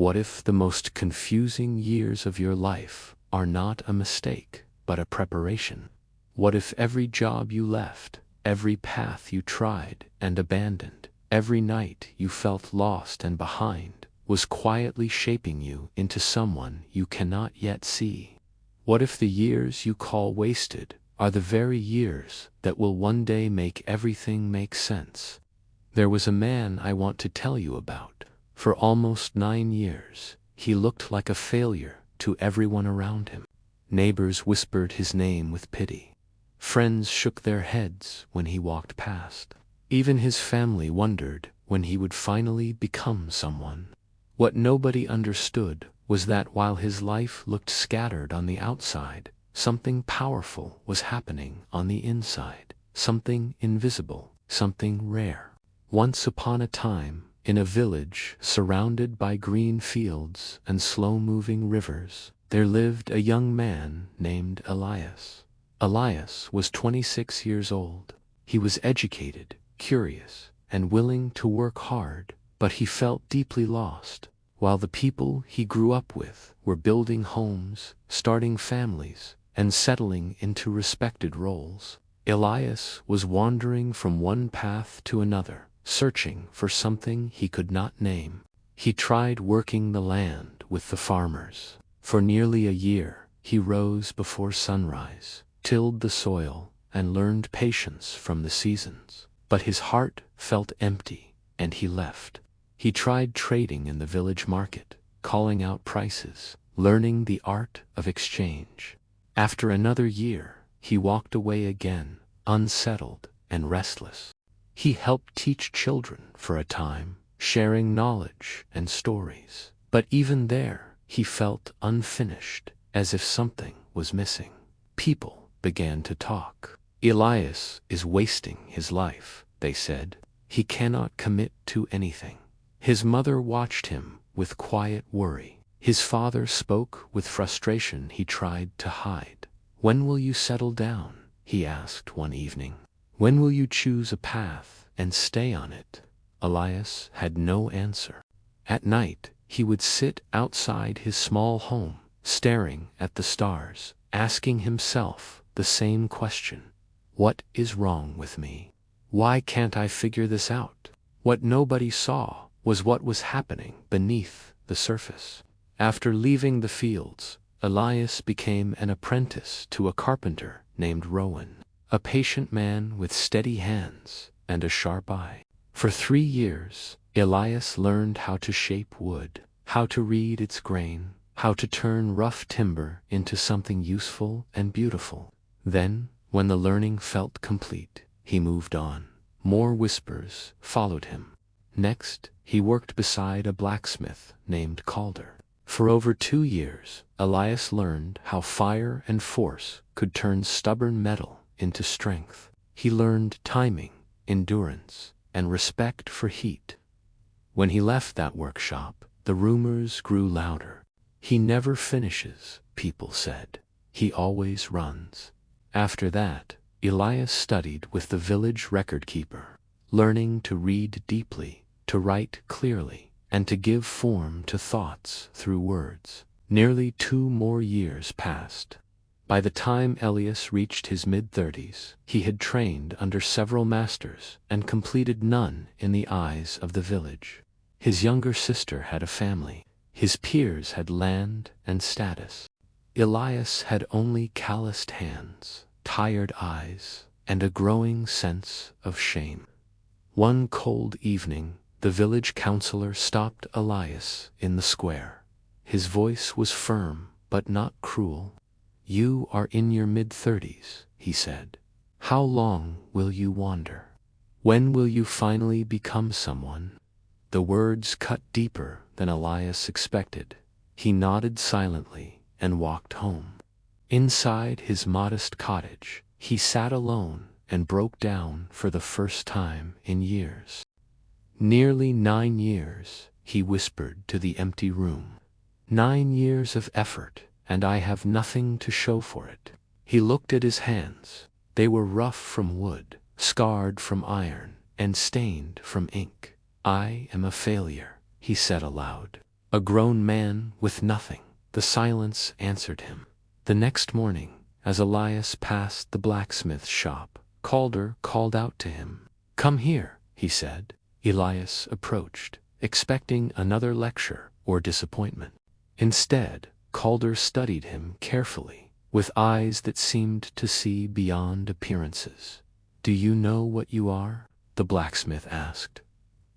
What if the most confusing years of your life are not a mistake, but a preparation? What if every job you left, every path you tried and abandoned, every night you felt lost and behind, was quietly shaping you into someone you cannot yet see? What if the years you call wasted are the very years that will one day make everything make sense? There was a man I want to tell you about. For almost 9 years, he looked like a failure to everyone around him. Neighbors whispered his name with pity. Friends shook their heads when he walked past. Even his family wondered when he would finally become someone. What nobody understood was that while his life looked scattered on the outside, something powerful was happening on the inside, something invisible, something rare. Once upon a time, in a village surrounded by green fields and slow-moving rivers, there lived a young man named Elias. Elias was 26 years old. He was educated, curious, and willing to work hard, but he felt deeply lost. While the people he grew up with were building homes, starting families, and settling into respected roles, Elias was wandering from one path to another, searching for something he could not name. He tried working the land with the farmers. For nearly a year, he rose before sunrise, tilled the soil, and learned patience from the seasons. But his heart felt empty, and he left. He tried trading in the village market, calling out prices, learning the art of exchange. After another year, he walked away again, unsettled and restless. He helped teach children for a time, sharing knowledge and stories. But even there, he felt unfinished, as if something was missing. People began to talk. Elias is wasting his life, they said. He cannot commit to anything. His mother watched him with quiet worry. His father spoke with frustration he tried to hide. "When will you settle down?" he asked one evening. "When will you choose a path and stay on it?" Elias had no answer. At night, he would sit outside his small home, staring at the stars, asking himself the same question. What is wrong with me? Why can't I figure this out? What nobody saw was what was happening beneath the surface. After leaving the fields, Elias became an apprentice to a carpenter named Rowan, a patient man with steady hands and a sharp eye. For 3 years, Elias learned how to shape wood, how to read its grain, how to turn rough timber into something useful and beautiful. Then, when the learning felt complete, he moved on. More whispers followed him. Next, he worked beside a blacksmith named Calder. For over 2 years, Elias learned how fire and force could turn stubborn metal into strength. He learned timing, endurance, and respect for heat. When he left that workshop, the rumors grew louder. "He never finishes," people said. "He always runs." After that, Elias studied with the village record keeper, learning to read deeply, to write clearly, and to give form to thoughts through words. Nearly 2 more years passed. By the time Elias reached his mid-30s, he had trained under several masters and completed none in the eyes of the village. His younger sister had a family. His peers had land and status. Elias had only calloused hands, tired eyes, and a growing sense of shame. One cold evening, the village councillor stopped Elias in the square. His voice was firm, but not cruel. "You are in your mid-30s, he said. "How long will you wander? When will you finally become someone?" The words cut deeper than Elias expected. He nodded silently and walked home. Inside his modest cottage, he sat alone and broke down for the first time in years. "Nearly 9 years," he whispered to the empty room. "9 years of effort, and I have nothing to show for it." He looked at his hands. They were rough from wood, scarred from iron, and stained from ink. "I am a failure," he said aloud. A grown man with nothing. The silence answered him. The next morning, as Elias passed the blacksmith's shop, Calder called out to him. "Come here," he said. Elias approached, expecting another lecture or disappointment. Instead, Calder studied him carefully, with eyes that seemed to see beyond appearances. "Do you know what you are?" the blacksmith asked.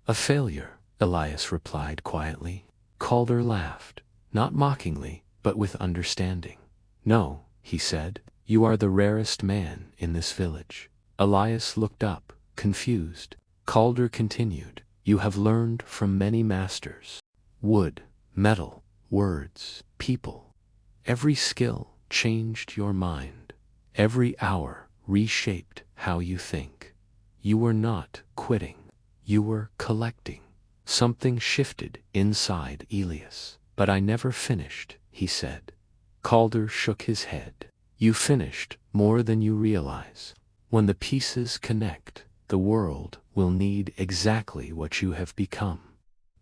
"A failure," Elias replied quietly. Calder laughed, not mockingly, but with understanding. "No," he said, "you are the rarest man in this village." Elias looked up, confused. Calder continued, "You have learned from many masters. Wood, metal, words, people. Every skill changed your mind. Every hour reshaped how you think. You were not quitting. You were collecting." Something shifted inside Elias. "But I never finished," he said. Calder shook his head. "You finished more than you realize. When the pieces connect, the world will need exactly what you have become."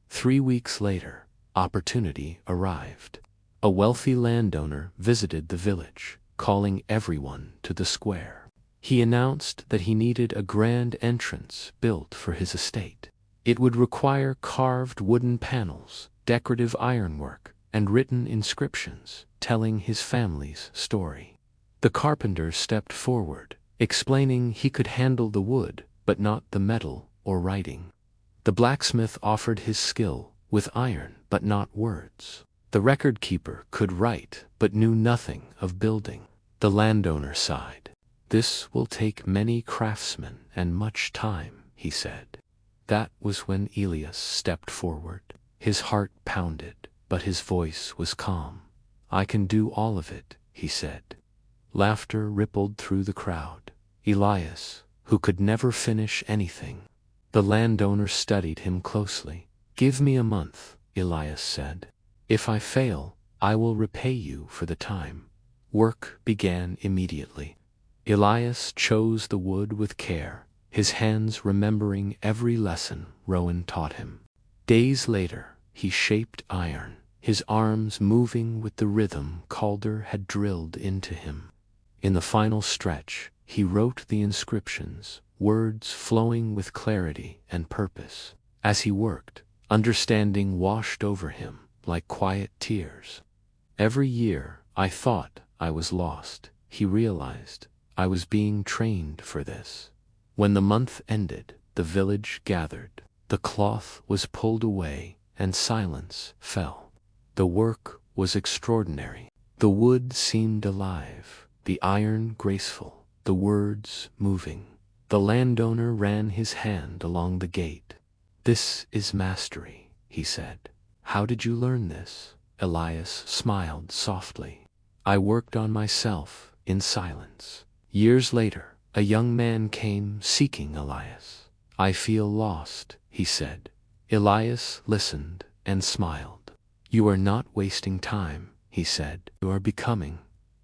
3 weeks later, opportunity arrived. A wealthy landowner visited the village, calling everyone to the square. He announced that he needed a grand entrance built for his estate. It would require carved wooden panels, decorative ironwork, and written inscriptions telling his family's story. The carpenter stepped forward, explaining he could handle the wood, but not the metal or writing. The blacksmith offered his skill with iron, but not words. The record keeper could write, but knew nothing of building. The landowner sighed. "This will take many craftsmen and much time," he said. That was when Elias stepped forward. His heart pounded, but his voice was calm. "I can do all of it," he said. Laughter rippled through the crowd. Elias, who could never finish anything. The landowner studied him closely. "Give me a month," Elias said. "If I fail, I will repay you for the time." Work began immediately. Elias chose the wood with care, his hands remembering every lesson Rowan taught him. Days later, he shaped iron, his arms moving with the rhythm Calder had drilled into him. In the final stretch, he wrote the inscriptions, words flowing with clarity and purpose. As he worked, understanding washed over him like quiet tears. "Every year I thought I was lost," he realized. "I was being trained for this." When the month ended, the village gathered. The cloth was pulled away, and silence fell. The work was extraordinary. The wood seemed alive, the iron graceful, the words moving. The landowner ran his hand along the gate. "This is mastery," he said. "How did you learn this?" Elias smiled softly. "I worked on myself in silence." Years later, a young man came seeking Elias. "I feel lost," he said. Elias listened and smiled. "You are not wasting time," he said. "You are becoming."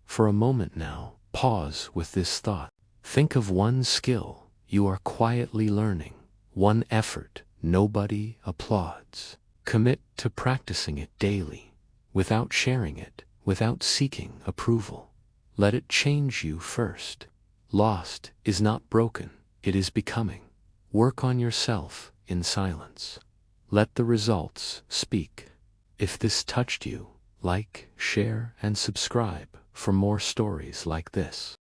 For a moment now, pause with this thought. Think of one skill you are quietly learning, one effort nobody applauds. Commit to practicing it daily, without sharing it, without seeking approval. Let it change you first. Lost is not broken, it is becoming. Work on yourself in silence. Let the results speak. If this touched you, like, share, and subscribe for more stories like this.